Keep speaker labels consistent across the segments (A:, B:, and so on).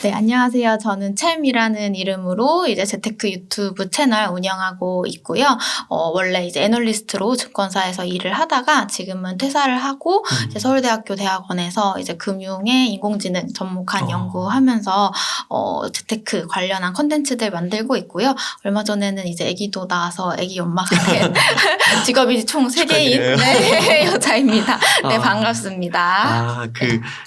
A: 네, 안녕하세요. 저는 챔이라는 이름으로 이제 재테크 유튜브 채널 운영하고 있고요. 원래 이제 애널리스트로 증권사에서 일을 하다가 지금은 퇴사를 하고 이제 서울대학교 대학원에서 이제 금융에 인공지능 접목한 연구하면서 재테크 관련한 콘텐츠들 만들고 있고요. 얼마 전에는 이제 아기도 낳아서 아기 엄마가 된 직업이 총 3개인 네, 여자입니다. 네, 반갑습니다.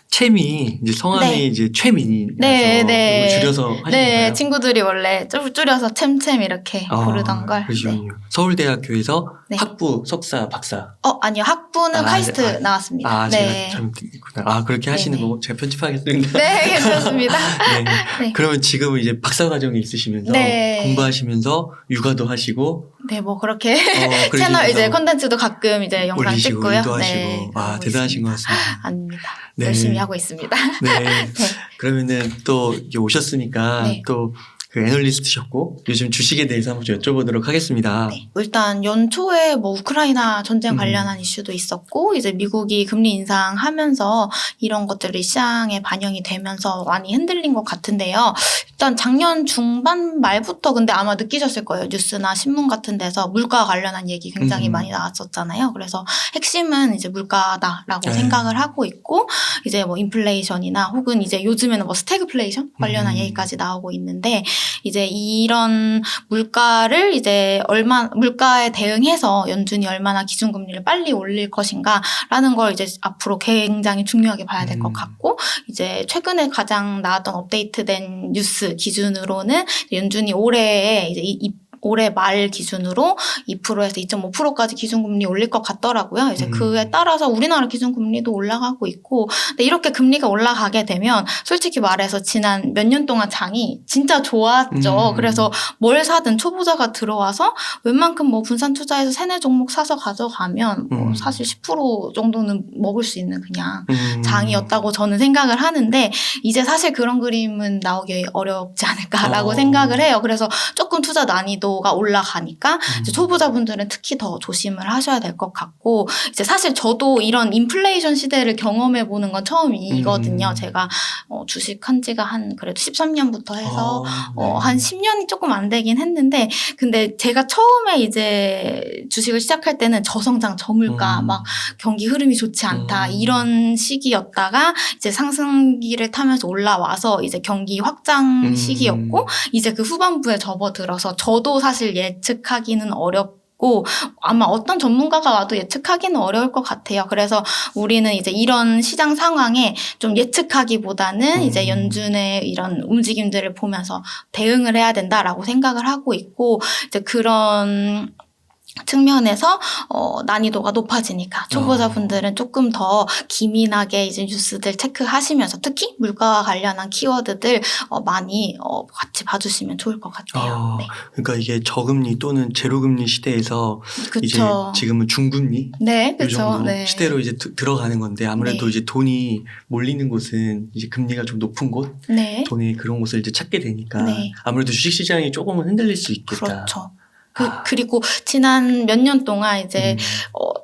B: 채미 이제 성함이
A: 네.
B: 이제 최민이라서
A: 네.
B: 줄여서 하신 건가요?
A: 네, 친구들이 원래 줄여서 챔챔 이렇게 부르던 걸.
B: 그러시군요.
A: 네.
B: 서울대학교에서
A: 네.
B: 학부, 석사, 박사.
A: 아니요. 학부는 카이스트 나왔습니다.
B: 제가 잘못했구나. 그렇게 하시는
A: 네네.
B: 거고 제가 편집하겠습니다.
A: 네, 괜찮습니다.
B: 네.
A: 네.
B: 그러면 지금은 이제 박사 과정에 있으시면서
A: 네.
B: 공부하시면서 육아도 하시고
A: 네, 뭐 그렇게
B: 그러시면서
A: 채널 이제 콘텐츠도 가끔 이제 영상
B: 올리시고
A: 찍고요.
B: 일도 하시고
A: 네, 하고
B: 대단하신 것
A: 있습니다.
B: 같습니다.
A: 아닙니다.
B: 네.
A: 열심히 하고 있습니다.
B: 네.
A: 네.
B: 그러면은 또 이렇게 오셨으니까
A: 네.
B: 또 그 애널리스트셨고 요즘 주식에 대해서 한번 좀 여쭤보도록 하겠습니다.
A: 네. 일단 연초에 뭐 우크라이나 전쟁 관련한 이슈도 있었고 이제 미국이 금리 인상하면서 이런 것들이 시장에 반영이 되면서 많이 흔들린 것 같은데요. 일단 작년 중반 말부터 근데 아마 느끼셨을 거예요. 뉴스나 신문 같은 데서 물가 관련한 얘기 굉장히 많이 나왔었잖아요. 그래서 핵심은 이제 물가다라고 생각을 하고 있고 이제 뭐 인플레이션이나 혹은 이제 요즘에는 뭐 스태그플레이션 관련한 얘기까지 나오고 있는데 이제 이런 물가를 이제 물가에 대응해서 연준이 얼마나 기준금리를 빨리 올릴 것인가라는 걸 이제 앞으로 굉장히 중요하게 봐야 될 것 같고 이제 최근에 가장 나왔던 업데이트된 뉴스 기준으로는 연준이 올해에 이제 올해 말 기준으로 2%에서 2.5%까지 기준금리 올릴 것 같더라고요. 이제 그에 따라서 우리나라 기준금리도 올라가고 있고, 근데 이렇게 금리가 올라가게 되면 솔직히 말해서 지난 몇 년 동안 장이 진짜 좋았죠. 그래서 뭘 사든 초보자가 들어와서 웬만큼 뭐 분산 투자해서 3-4 종목 사서 가져가면 뭐 사실 10% 정도는 먹을 수 있는 그냥 장이었다고 저는 생각을 하는데 이제 사실 그런 그림은 나오기 어렵지 않을까라고 생각을 해요. 그래서 조금 투자 난이도 가 올라가니까 이제 초보자분들은 특히 더 조심을 하셔야 될 것 같고 이제 사실 저도 이런 인플레이션 시대를 경험해 보는 건 처음이거든요. 제가 주식한 지가 한 그래도 13년부터 해서 한 10년이 조금 안 되긴 했는데 근데 제가 처음에 이제 주식을 시작할 때는 저성장 저물가 막 경기 흐름이 좋지 않다 이런 시기였다가 이제 상승기를 타면서 올라와서 이제 경기 확장 시기였고 이제 그 후반부에 접어들어서 저도 사실 예측하기는 어렵고 아마 어떤 전문가가 와도 예측하기는 어려울 것 같아요. 그래서 우리는 이제 이런 시장 상황에 좀 예측하기보다는 이제 연준의 이런 움직임들을 보면서 대응을 해야 된다라고 생각을 하고 있고 이제 그런 측면에서 난이도가 높아지니까 초보자분들은 조금 더 기민하게 이제 뉴스들 체크하시면서 특히 물가와 관련한 키워드들 많이 같이 봐주시면 좋을 것 같아요. 네.
B: 그러니까 이게 저금리 또는 제로금리 시대에서
A: 그쵸.
B: 이제 지금은 중금리
A: 네,
B: 이
A: 그렇죠.
B: 정도
A: 네.
B: 시대로 이제 들어가는 건데 아무래도
A: 네.
B: 이제 돈이 몰리는 곳은 이제 금리가 좀 높은 곳,
A: 네.
B: 돈이 그런 곳을 이제 찾게 되니까
A: 네.
B: 아무래도 주식 시장이 조금은 흔들릴 수 있겠다.
A: 그렇죠. 그리고 지난 몇 년 동안 이제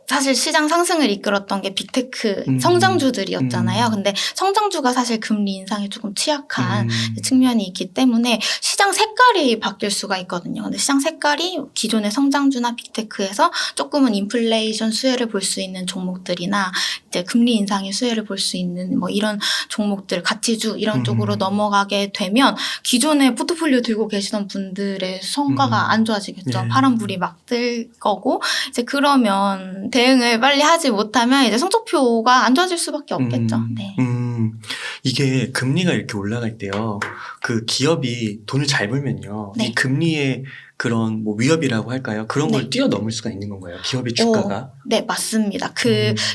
A: 사실 시장 상승을 이끌었던 게 빅테크 성장주들이었잖아요. 근데 성장주가 사실 금리 인상에 조금 취약한 측면이 있기 때문에 시장 색깔이 바뀔 수가 있거든요. 근데 시장 색깔이 기존의 성장주나 빅테크에서 조금은 인플레이션 수혜를 볼 수 있는 종목들이나 이제 금리 인상의 수혜를 볼 수 있는 뭐 이런 종목들, 가치주 이런 쪽으로 넘어가게 되면 기존에 포트폴리오 들고 계시던 분들의 성과가 안 좋아지겠죠. 파란불이 막 뜰 거고 이제 그러면 대응을 빨리 하지 못하면 이제 성적표가 안 좋아질 수밖에 없겠죠. 네.
B: 이게 금리가 이렇게 올라갈 때요. 그 기업이 돈을 잘 벌면요.
A: 네.
B: 이 금리의 그런 뭐 위협이라고 할까요? 그런 걸 뛰어넘을 수가 있는 건가요? 기업의 주가가?
A: 네, 맞습니다.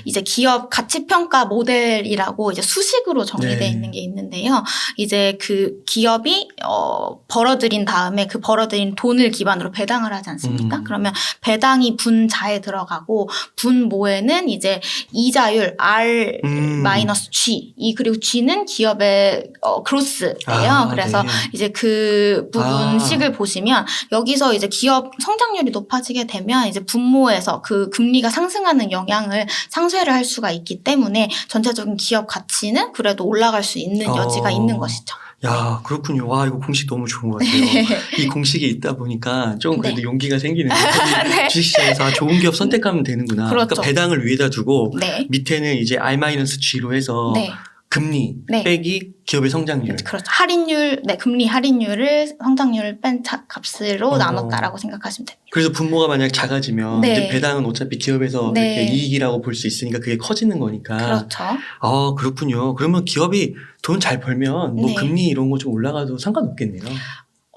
A: 이제 기업 가치평가 모델이라고 이제 수식으로 정의되어 있는 게 있는데요. 이제 그 기업이 벌어들인 다음에 그 벌어들인 돈을 기반으로 배당을 하지 않습니까? 그러면 배당이 분자에 들어가고 분모에는 이제 이자율 R 마이너스 G 그리고 G는 기업의 그로스예요. 그래서
B: 네.
A: 이제 그 부분식을 보시면 여기서 이제 기업 성장률이 높아지게 되면 이제 분모에서 그 금리가 상승하는 영향을 상쇄를 할 수가 있기 때문에 전체적인 기업 가치는 그래도 올라갈 수 있는 여지가 있는 것이죠.
B: 야, 그렇군요. 와, 이거 공식 너무 좋은 것 같아요. 이 공식이 있다 보니까 좀 그래도
A: 네.
B: 용기가 생기는 거예요.
A: 네.
B: 주식시장에서 아, 좋은 기업 선택하면 되는구나.
A: 그렇죠.
B: 그러니까 배당을 위에다 두고
A: 네.
B: 밑에는 이제 R-G로 해서
A: 네.
B: 금리
A: 네.
B: 빼기 기업의 성장률.
A: 그렇죠. 할인율, 네, 금리 할인율을 성장률을 뺀 값으로
B: 어.
A: 나눴다라고 생각하시면 됩니다.
B: 그래서 분모가 만약 작아지면
A: 네.
B: 이제 배당은 어차피 기업에서
A: 네.
B: 이렇게 이익이라고 볼 수 있으니까 그게 커지는 거니까.
A: 그렇죠.
B: 아, 그렇군요. 그러면 기업이 돈 잘 벌면 뭐
A: 네.
B: 금리 이런 거 좀 올라가도 상관없겠네요.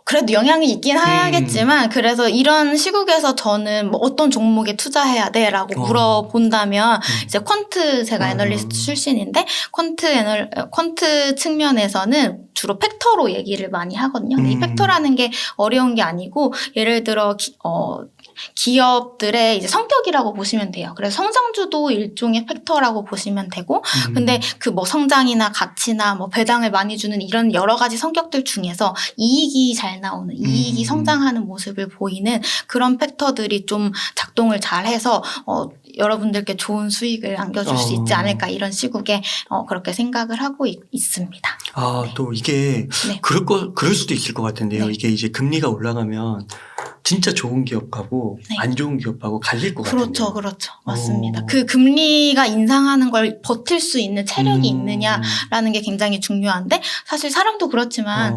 A: 그래도 영향이 있긴 하겠지만 그래서 이런 시국에서 저는 뭐 어떤 종목에 투자해야 돼라고 물어본다면 이제 퀀트 제가 애널리스트 출신인데 퀀트 측면에서는 주로 팩터로 얘기를 많이 하거든요. 근데 이 팩터라는 게 어려운 게 아니고 예를 들어 기업들의 이제 성격이라고 보시면 돼요. 그래서 성장주도 일종의 팩터라고 보시면 되고, 근데 그 뭐 성장이나 가치나 뭐 배당을 많이 주는 이런 여러 가지 성격들 중에서 이익이 잘 나오는, 이익이 성장하는 모습을 보이는 그런 팩터들이 좀 작동을 잘 해서, 여러분들께 좋은 수익을 안겨줄 수 있지 않을까 이런 시국에 그렇게 생각을 하고 있습니다.
B: 아, 또 이게
A: 네.
B: 그럴 수도 있을 것 같은데요.
A: 네.
B: 이게 이제 금리가 올라가면 진짜 좋은 기업하고
A: 네.
B: 안 좋은 기업하고 갈릴 것 같은데요.
A: 그렇죠, 그렇죠. 맞습니다. 그 금리가 인상하는 걸 버틸 수 있는 체력이 있느냐라는 게 굉장히 중요한데 사실 사람도 그렇지만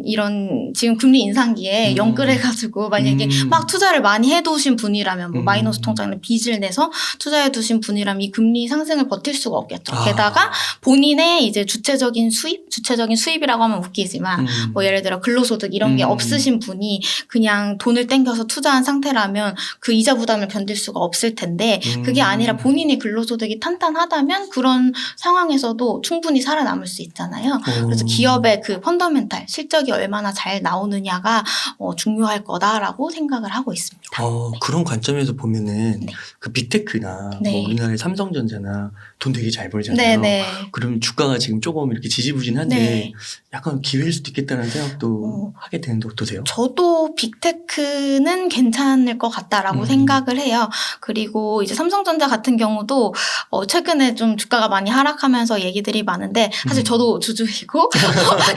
A: 이런 지금 금리 인상기에 연끌해가지고 만약에 막 투자를 많이 해두신 분이라면 뭐 마이너스 통장에 빚을 내서 투자해두신 분이라면 이 금리 상승을 버틸 수가 없겠죠. 게다가 본인의 이제 주체적인 수입이라고 하면 웃기지만 뭐 예를 들어 근로소득 이런 게 없으신 분이 그냥 돈을 땡겨서 투자한 상태라면 그 이자 부담을 견딜 수가 없을 텐데 그게 아니라 본인이 근로소득이 탄탄하다면 그런 상황에서도 충분히 살아남을 수 있잖아요. 그래서 기업의 그 펀더멘탈, 실적이 얼마나 잘 나오느냐가 중요할 거다라고 생각을 하고 있습니다.
B: 그런 관점에서 보면은
A: 네.
B: 그 빅테크나
A: 네.
B: 뭐 우리나라의 삼성전자나 돈 되게 잘 벌잖아요.
A: 네네.
B: 그럼 주가가 지금 조금 이렇게 지지부진한데
A: 네.
B: 약간 기회일 수도 있겠다는 생각도 하게 되는데 어떠세요?
A: 저도 빅테크는 괜찮을 것 같다라고 생각을 해요. 그리고 이제 삼성전자 같은 경우도 최근에 좀 주가가 많이 하락하면서 얘기들이 많은데 사실 저도 주주이고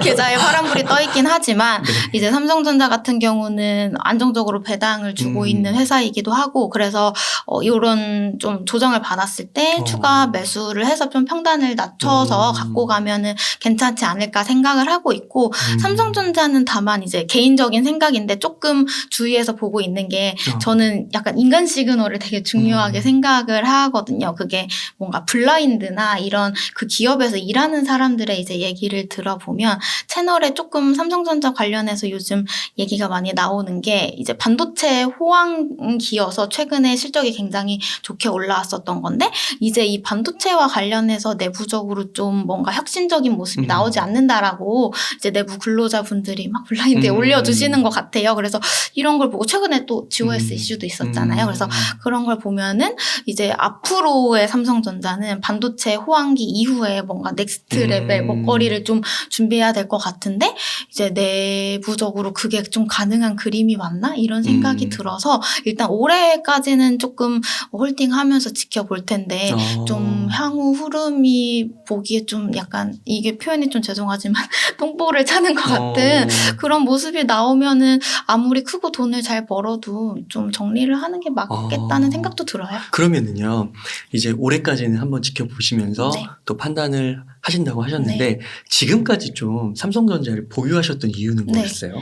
A: 계좌에 파란불이 떠 있긴 하지만
B: 네.
A: 이제 삼성전자 같은 경우는 안정적으로 배당을 주고 있는 회사이기도 하고 그래서 이런 좀 조정을 받았을 때 추가 매수를 해서 좀 평단을 낮춰서 갖고 가면은 괜찮지 않을까 생각을 하고 있고 삼성전자는 다만 이제 개인적인 생각인데 조금 주의해서 보고 있는 게 저는 약간 인간 시그널을 되게 중요하게 생각을 하거든요. 그게 뭔가 블라인드나 이런 그 기업에서 일하는 사람들의 이제 얘기를 들어보면 채널에 조금 삼성전자 관련해서 요즘 얘기가 많이 나오는 게 이제 반도체 호황기여서 최근에 실적이 굉장히 좋게 올라왔었던 건데 이제 이 반도체와 관련해서 내부적으로 좀 뭔가 혁신적인 모습이 나오지 않는다라고 이제 내부 근로자분들이 막 블라인드에 올려주시는 것 같아요. 그래서 이런 걸 보고 최근에 또 GOS 이슈도 있었잖아요. 그래서 그런 걸 보면은 이제 앞으로의 삼성전자는 반도체 호황기 이후에 뭔가 넥스트 레벨 먹거리를 좀 준비해야 될 것 같은데 이제 내부적으로 그게 좀 가능한 그림이 맞나? 이런 생각이 들어서 일단 올해까지는 조금 홀딩하면서 지켜볼 텐데 좀 향후 흐름이 보기에 좀 약간 이게 표현이 좀 죄송하지만 똥볼을 차는 것 같은 그런 모습이 나오면은 아무리 크고 돈을 잘 벌어도 좀 정리를 하는 게 맞겠다는 생각도 들어요.
B: 그러면은요, 이제 올해까지는 한번 지켜보시면서
A: 네.
B: 또 판단을 하신다고 하셨는데
A: 네.
B: 지금까지 좀 삼성전자를 보유하셨던 이유는 뭐였어요?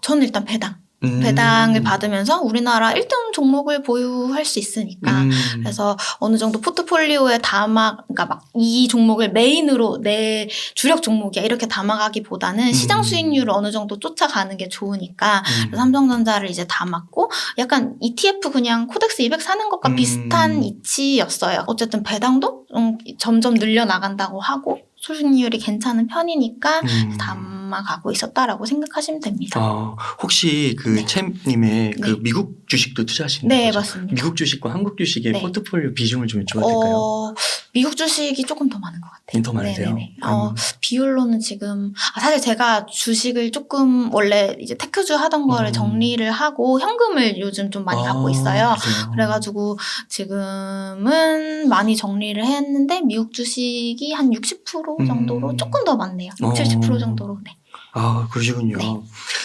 A: 저는 일단 배당을 받으면서 우리나라 1등 종목을 보유할 수 있으니까 그래서 어느 정도 포트폴리오에 그러니까 막 이 종목을 메인으로 내 주력 종목이야 이렇게 담아가기보다는 시장 수익률을 어느 정도 쫓아가는 게 좋으니까 그래서 삼성전자를 이제 담았고 약간 ETF 그냥 코덱스 200 사는 것과 비슷한 이치였어요. 어쨌든 배당도 점점 늘려나간다고 하고 수익률이 괜찮은 편이니까 담아가고 있었다라고 생각하시면 됩니다.
B: 혹시 그 챔님의 그 미국 주식도 투자하시는
A: 네,
B: 거죠?
A: 맞습니다.
B: 미국 주식과 한국 주식의
A: 네.
B: 포트폴리오 비중을 좀 여쭤봐도 될까요?
A: 미국 주식이 조금 더 많은 것 같아요.
B: 더 많으세요?
A: 네네네. 비율로는 지금 사실 제가 주식을 조금 원래 이제 테크주 하던 거를 정리를 하고 현금을 요즘 좀 많이 갖고 있어요.
B: 그러세요?
A: 그래가지고 지금은 많이 정리를 했는데 미국 주식이 한 60% 정도로 조금 더 많네요. 70% 정도로. 네.
B: 아, 그러시군요.
A: 네.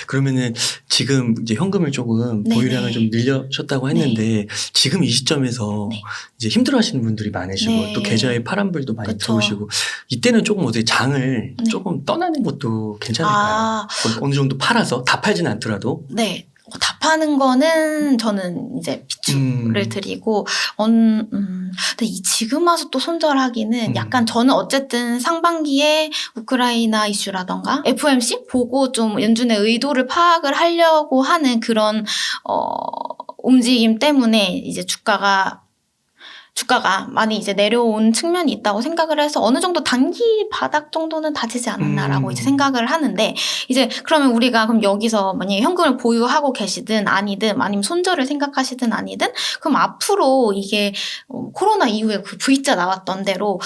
B: 그러면은 지금 이제 현금을 조금
A: 네네.
B: 보유량을 좀 늘려셨다고 했는데 지금 이 시점에서
A: 네.
B: 이제 힘들어하시는 분들이 많으시고
A: 네.
B: 또 계좌에 파란불도 많이
A: 그쵸.
B: 들어오시고 이때는 조금 어떻게 장을
A: 네.
B: 조금 떠나는 것도 괜찮을까요? 어느 정도 팔아서 다 팔지는 않더라도.
A: 네. 다 파는 거는 저는 이제 비추를 드리고, 근데 지금 와서 또 손절하기는 약간 저는 어쨌든 상반기에 우크라이나 이슈라던가 FOMC 보고 좀 연준의 의도를 파악을 하려고 하는 그런, 움직임 때문에 이제 주가가 많이 이제 내려온 측면이 있다고 생각을 해서 어느 정도 단기 바닥 정도는 다지지 않았나라고 이제 생각을 하는데 이제 그러면 우리가 그럼 여기서 만약에 현금을 보유하고 계시든 아니든 아니면 손절을 생각하시든 아니든 그럼 앞으로 이게 코로나 이후에 그 V자 나왔던 대로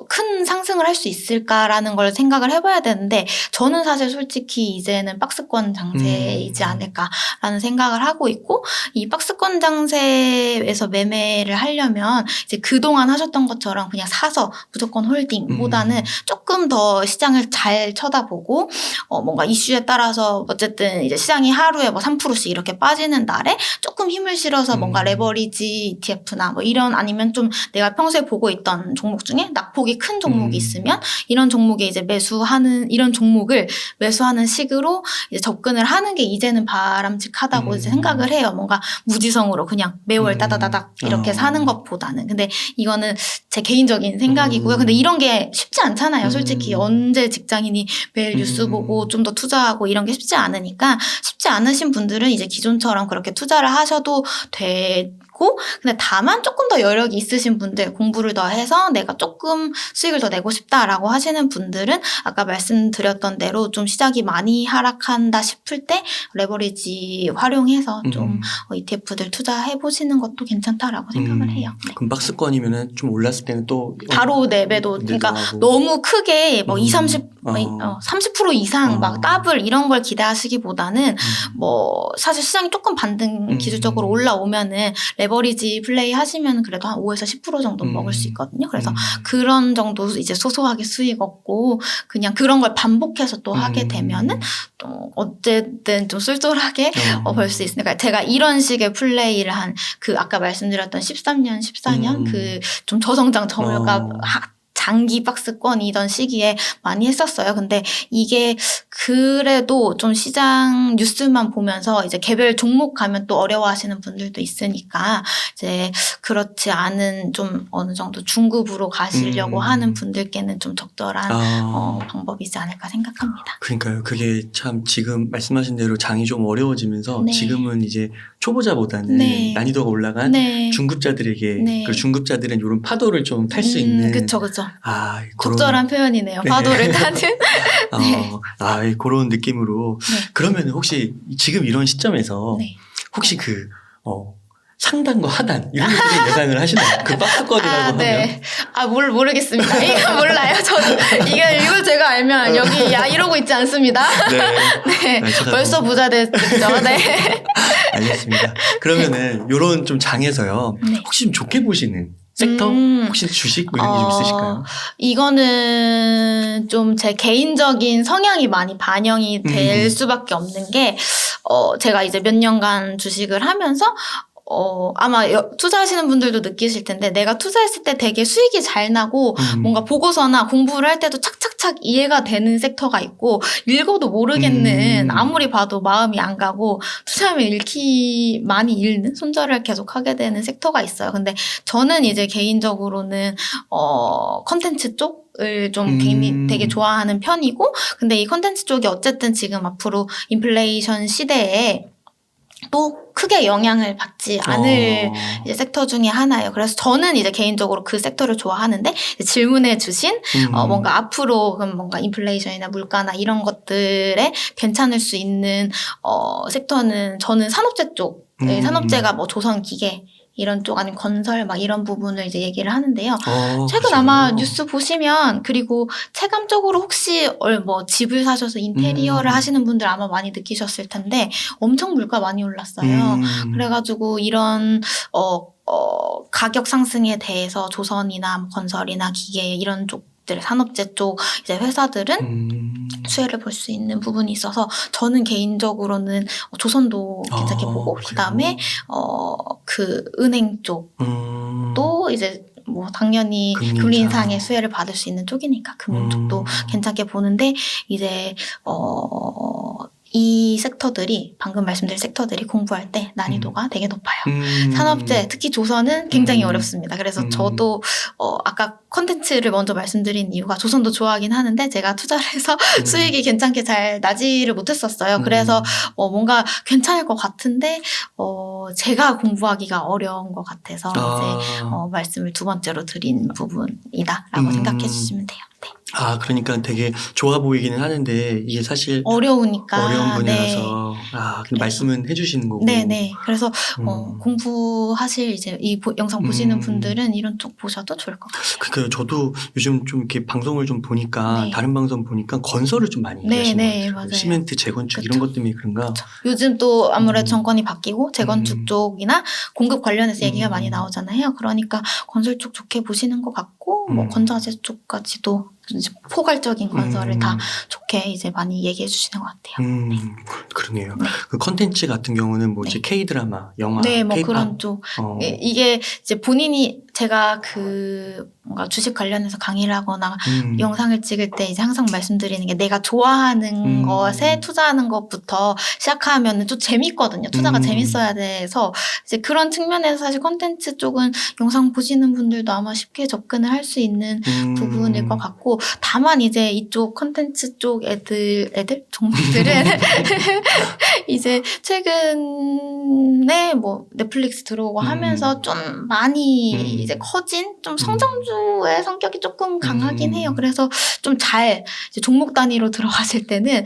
A: 큰 상승을 할 수 있을까라는 걸 생각을 해봐야 되는데 저는 사실 솔직히 이제는 박스권 장세이지 않을까라는 생각을 하고 있고 이 박스권 장세에서 매매를 하려면 이제 그동안 하셨던 것처럼 그냥 사서 무조건 홀딩보다는 조금 더 시장을 잘 쳐다보고 뭔가 이슈에 따라서 어쨌든 이제 시장이 하루에 뭐 3%씩 이렇게 빠지는 날에 조금 힘을 실어서 뭔가 레버리지 ETF나 뭐 이런 아니면 좀 내가 평소에 보고 있던 종목 중에 낙폭이 큰 종목이 있으면 이런 종목에 이제 이런 종목을 매수하는 식으로 이제 접근을 하는 게 이제는 바람직하다고 이제 생각을 해요. 뭔가 무지성으로 그냥 매월 따다다닥 이렇게 사는 것보다는. 근데 이거는 제 개인적인 생각이고요. 근데 이런 게 쉽지 않잖아요. 솔직히 언제 직장인이 매일 뉴스 보고 좀 더 투자하고 이런 게 쉽지 않으니까 쉽지 않으신 분들은 이제 기존처럼 그렇게 투자를 하셔도 되고 근데 다만 조금 더 여력이 있으신 분들 공부를 더 해서 내가 조금 수익을 더 내고 싶다라고 하시는 분들은 아까 말씀드렸던 대로 좀 시작이 많이 하락한다 싶을 때 레버리지 활용해서 좀 ETF들 투자해 보시는 것도 괜찮다라고 생각을 해요. 네.
B: 그럼 박스권이면은 좀 올랐을 때는 또
A: 바로 내배도 그러니까
B: 하고.
A: 너무 크게 뭐 30% 이상 막 더블 이런 걸 기대하시기보다는 뭐 사실 시장이 조금 반등 기술적으로 올라오면은 레버리지 플레이 하시면 그래도 한 5에서 10% 정도 먹을 수 있거든요. 그래서 그런 정도 이제 소소하게 수익 얻고 그냥 그런 걸 반복해서 또 하게 되면은 또 어쨌든 좀 쏠쏠하게 벌 수 있으니까 제가 이런 식의 플레이를 한 그 아까 말씀드렸던 13년, 14년 그 좀 저성장 저물가 장기 박스권이던 시기에 많이 했었어요. 근데 이게 그래도 좀 시장 뉴스만 보면서 이제 개별 종목 가면 또 어려워하시는 분들도 있으니까 이제 그렇지 않은 좀 어느 정도 중급으로 가시려고 하는 분들께는 좀 적절한 방법이지 않을까 생각합니다.
B: 그러니까요. 그게 참 지금 말씀하신 대로 장이 좀 어려워지면서
A: 네.
B: 지금은 이제 초보자보다는
A: 네.
B: 난이도가 올라간
A: 네.
B: 중급자들에게
A: 네.
B: 그리고 중급자들은 이런 파도를 좀 탈 수 있는
A: 그쵸.
B: 그런
A: 적절한 표현이네요. 파도를 타는. 네.
B: 그런 느낌으로
A: 네.
B: 그러면 혹시 지금 이런 시점에서
A: 네.
B: 혹시 상단과 하단 이런 것들을 예상을 하시나요? 그 박스권이라고
A: 네.
B: 하면
A: 모르겠습니다. 이거 몰라요. 저도 이걸 제가 알면 여기 이러고 있지 않습니다.
B: 네.
A: 네. 벌써 부자 됐죠. 네.
B: 알겠습니다. 그러면은 요런 좀 장에서요.
A: 네.
B: 혹시 좀 좋게 보시는 섹터? 혹시 주식 뭐 이런 게 좀 있으실까요?
A: 이거는 좀 제 개인적인 성향이 많이 반영이 될 수밖에 없는 게 제가 이제 몇 년간 주식을 하면서 아마 투자하시는 분들도 느끼실 텐데 내가 투자했을 때 되게 수익이 잘 나고 뭔가 보고서나 공부를 할 때도 착착착 이해가 되는 섹터가 있고 읽어도 모르겠는 아무리 봐도 마음이 안 가고 투자하면 많이 잃는 손절을 계속 하게 되는 섹터가 있어요. 근데 저는 이제 개인적으로는 컨텐츠 쪽 을 좀 되게 좋아하는 편이고 근데 이 컨텐츠 쪽이 어쨌든 지금 앞으로 인플레이션 시대에 또 크게 영향을 받지 않을 이제 섹터 중에 하나예요. 그래서 저는 이제 개인적으로 그 섹터를 좋아하는데 질문해 주신 뭔가 앞으로 그럼 뭔가 인플레이션이나 물가나 이런 것들에 괜찮을 수 있는 섹터는 저는 산업재 쪽 산업재가 뭐 조선 기계 이런 쪽 아니면 건설 막 이런 부분을 이제 얘기를 하는데요. 최근
B: 그러시군요.
A: 아마 뉴스 보시면 그리고 체감적으로 혹시 뭐 집을 사셔서 인테리어를 하시는 분들 아마 많이 느끼셨을 텐데 엄청 물가 많이 올랐어요. 그래가지고 이런 가격 상승에 대해서 조선이나 뭐 건설이나 기계 이런 쪽들 산업재 쪽 이제 회사들은 수혜를 볼 수 있는 부분이 있어서 저는 개인적으로는 조선도 괜찮게 보고 그다음에 그 은행 쪽도 이제 뭐 당연히 금리 인상의 수혜를 받을 수 있는 쪽이니까 금융 쪽도 괜찮게 보는데 이제 이 섹터들이 방금 말씀드린 섹터들이 공부할 때 난이도가 되게 높아요. 산업재 특히 조선은 굉장히 어렵습니다. 그래서 저도 아까 컨텐츠를 먼저 말씀드린 이유가 조선도 좋아하긴 하는데 제가 투자를 해서 수익이 괜찮게 잘 나지를 못했었어요. 그래서 뭔가 괜찮을 것 같은데 제가 공부하기가 어려운 것 같아서 이제 말씀을 두 번째로 드린 부분이다라고 생각해 주시면 돼요. 네.
B: 그러니까 되게 좋아 보이기는 하는데 이게 사실
A: 어려우니까
B: 어려운 분야라서 근데 말씀은 해주시는 거고.
A: 네네. 그래서 공부하실 이제 이 영상 보시는 분들은 이런 쪽 보셔도 좋을 것 같아요.
B: 그러니까 저도 요즘 좀 이렇게 방송을 좀 보니까 다른 방송 보니까 건설을 좀 많이 얘기하시는 것 같아요.
A: 맞아요.
B: 시멘트 재건축 이런 것 때문에 그런가.
A: 그쵸. 요즘 또 아무래도 정권이 바뀌고 재건축 쪽이나 공급 관련해서 얘기가 많이 나오잖아요. 그러니까 건설 쪽 좋게 보시는 것 같고 뭐 건자재 쪽까지도 포괄적인 건설을 다 좋게 이제 많이 얘기해 주시는 것 같아요.
B: 그러네요. 그 컨텐츠 같은 경우는 뭐 이제 K-드라마, 영화,
A: 네, 뭐
B: K-팝.
A: 그런 쪽. 이게 이제 본인이 제가 뭔가 주식 관련해서 강의를 하거나 영상을 찍을 때 이제 항상 말씀드리는 게 내가 좋아하는 것에 투자하는 것부터 시작하면 좀 재밌거든요. 투자가 재밌어야 돼서 이제 그런 측면에서 사실 컨텐츠 쪽은 영상 보시는 분들도 아마 쉽게 접근을 할 수 있는 부분일 것 같고 다만 이제 이쪽 컨텐츠 쪽 종목들은 이제 최근에 뭐 넷플릭스 들어오고 하면서 좀 많이 이제 커진 좀 성장주의 성격이 조금 강하긴 해요. 그래서 좀 잘 종목 단위로 들어가실 때는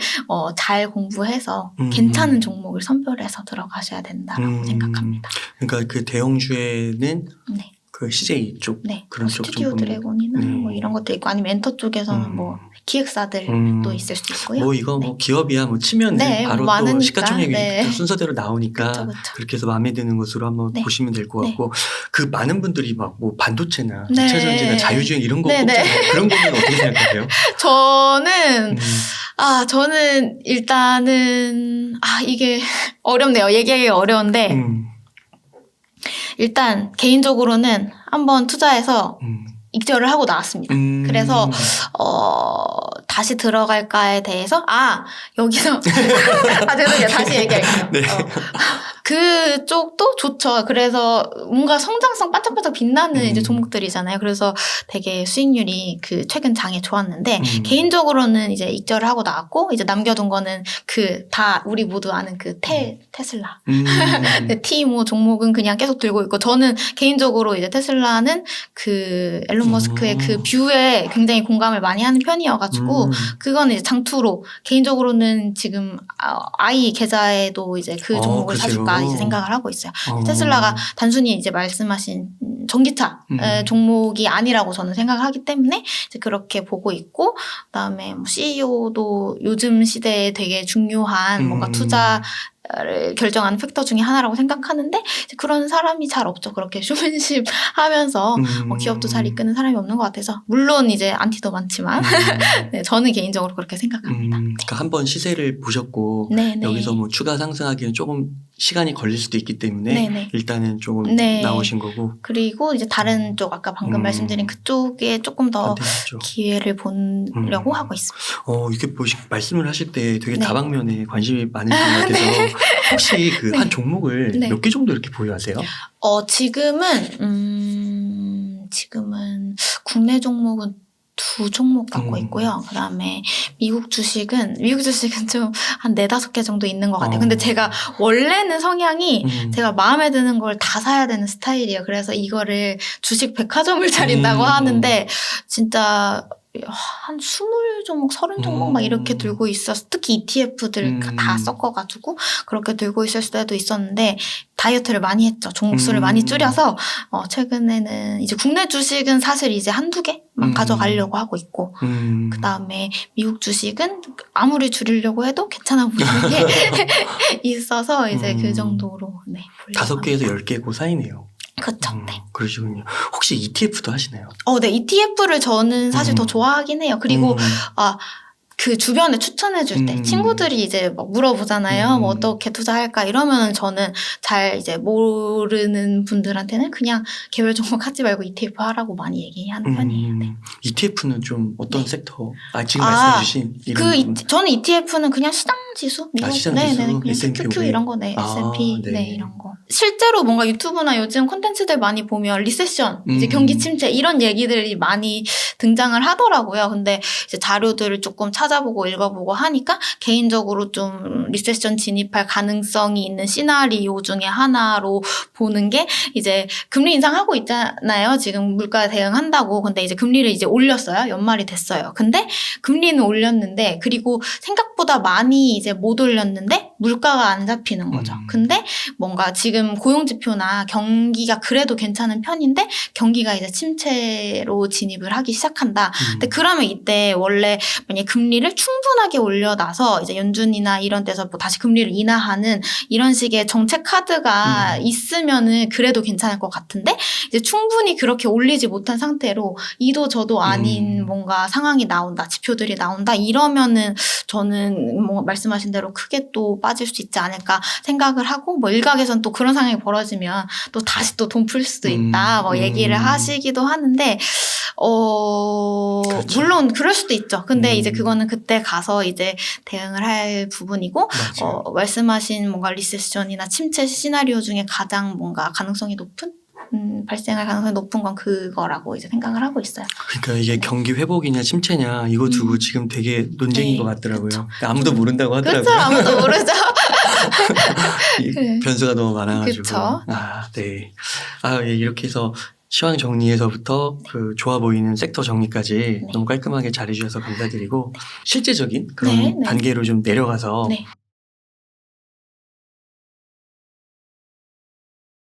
A: 잘 공부해서 괜찮은 종목을 선별해서 들어가셔야 된다라고 생각합니다.
B: 그러니까 그 대형주에는
A: 네.
B: 그 CJ 쪽 그런 쪽
A: 스튜디오 드래곤이나 뭐 이런 것도 있고 아니면 엔터 쪽에서는 뭐 기획사들도 있을 수 있고요.
B: 뭐 이거 뭐 기업이야 뭐 치면 바로 또 시가총액이 순서대로 나오니까
A: 그쵸.
B: 그렇게 해서 마음에 드는 것으로 한번 보시면 될 것 같고 그 많은 분들이 막 뭐 반도체나
A: 네.
B: 2차 전지나 자율주행 이런 거 뽑잖아요. 그런 거는 어떻게 생각하세요?
A: 저는 일단은 이게 어렵네요. 얘기하기가 어려운데 일단 개인적으로는 한번 투자해서 익절을 하고 나왔습니다. 그래서 다시 들어갈까에 대해서 여기서 죄송해요. 다시 얘기할게요.
B: 네.
A: 그쪽도 좋죠. 그래서 뭔가 성장성 반짝반짝 빛나는 이제 종목들이잖아요. 그래서 되게 수익률이 그 최근 장에 좋았는데 개인적으로는 이제 익절을 하고 나왔고 이제 남겨둔 거는 다 우리 모두 아는 그 테슬라. T모 종목은 그냥 계속 들고 있고 저는 개인적으로 이제 테슬라는 그 앨런 머스크의 그 뷰에 굉장히 공감을 많이 하는 편이어가지고 그거는 이제 장투로 개인적으로는 지금 아이 계좌에도 이제 그 종목을 사줄까 이제 생각을 하고 있어요. 테슬라가 단순히 이제 말씀하신 전기차 종목이 아니라고 저는 생각을 하기 때문에 이제 그렇게 보고 있고 그다음에 뭐 CEO도 요즘 시대에 되게 중요한 뭔가 투자를 결정하는 팩터 중에 하나라고 생각하는데 그런 사람이 잘 없죠. 그렇게 쇼맨십하면서 기업도 잘 이끄는 사람이 없는 것 같아서 물론 이제 안티도 많지만 네, 저는 개인적으로 그렇게 생각합니다.
B: 그러니까 한번 시세를 보셨고 여기서 뭐 추가 상승하기는 조금 시간이 걸릴 수도 있기 때문에 일단은 조금 나오신 거고
A: 그리고 이제 다른 쪽 아까 방금 말씀드린 그쪽에 조금 더 기회를 보려고 하고 있습니다.
B: 이렇게 말씀을 하실 때 되게 다방면에 관심이 많으신 것 같아서 혹시 그 한 종목을 몇 개 정도 이렇게 보유하세요?
A: 지금은 국내 종목은 2종목 갖고 있고요. 그다음에 미국 주식은 좀 한 4-5개 정도 있는 것 같아요. 근데 제가 원래는 성향이 제가 마음에 드는 걸 다 사야 되는 스타일이에요. 그래서 이거를 주식 백화점을 차린다고 하는데 진짜 한 20종목, 30종목 막 이렇게 들고 있었어. 특히 ETF들 다 섞어가지고 그렇게 들고 있을 때도 있었는데 다이어트를 많이 했죠. 종목 수를 많이 줄여서 최근에는 이제 국내 주식은 사실 이제 한두 개만 가져가려고 하고 있고 그 다음에 미국 주식은 아무리 줄이려고 해도 괜찮아 보이는 게 있어서 이제 그 정도로 네.
B: 5개에서 10개 그 사이네요.
A: 그렇죠. 네.
B: 그러시군요. 혹시 ETF도 하시나요?
A: 네. ETF를 저는 사실 더 좋아하긴 해요. 그리고 그 주변에 추천해줄 때 친구들이 이제 막 물어보잖아요. 뭐 어떻게 투자할까 이러면은 저는 잘 이제 모르는 분들한테는 그냥 개별 종목 하지 말고 ETF 하라고 많이 얘기하는 편이에요. 네.
B: ETF는 좀 어떤 섹터? 지금 말씀해주신 이런
A: 저는 ETF는 그냥 시장 지수,
B: 시장 지수,
A: 그냥
B: S&P
A: QQ 이런 거, 네, S&P,
B: 네.
A: 네 이런 거. 실제로 뭔가 유튜브나 요즘 콘텐츠들 많이 보면 리세션, 이제 경기 침체 이런 얘기들이 많이 등장을 하더라고요. 근데 이제 자료들을 조금 찾아보고 읽어보고 하니까 개인적으로 좀 리세션 진입할 가능성이 있는 시나리오 중에 하나로 보는 게 이제 금리 인상하고 있잖아요. 지금 물가 대응한다고. 근데 이제 금리를 이제 올렸어요. 연말이 됐어요. 근데 금리는 올렸는데 그리고 생각보다 많이 이제 못 올렸는데 물가가 안 잡히는 거죠. 근데 뭔가 지금 고용지표나 경기가 그래도 괜찮은 편인데 경기가 이제 침체로 진입을 하기 시작한다. 근데 그러면 이때 원래 만약에 금리를 충분하게 올려놔서 이제 연준이나 이런 데서 뭐 다시 금리를 인하하는 이런 식의 정책 카드가 있으면은 그래도 괜찮을 것 같은데 이제 충분히 그렇게 올리지 못한 상태로 이도 저도 아닌 뭔가 상황이 나온다, 지표들이 나온다 이러면은 저는 뭐 말씀하신 대로 크게 또 빠질 수 있지 않을까 생각을 하고 뭐 일각에선 또 그런 상황이 벌어지면 또 다시 또 돈 풀 수도 있다 뭐 얘기를 하시기도 하는데
B: 그렇죠.
A: 물론 그럴 수도 있죠. 근데 이제 그거는 그때 가서 이제 대응을 할 부분이고 말씀하신 뭔가 리세션이나 침체 시나리오 중에 가장 뭔가 가능성이 높은 발생할 가능성이 높은 건 그거라고 이제 생각을 하고 있어요.
B: 그러니까 이게 경기 회복이냐 침체냐 이거 두고 지금 되게 논쟁인 것 같더라고요. 그러니까 아무도 모른다고 하더라고요.
A: 그렇죠. 아무도 모르죠.
B: 변수가 너무 많아가지고.
A: 그쵸.
B: 네. 예, 이렇게 해서 시황 정리에서부터 그 좋아 보이는 섹터 정리까지 너무 깔끔하게 잘해주셔서 감사드리고 실제적인 그런 단계로 좀 내려가서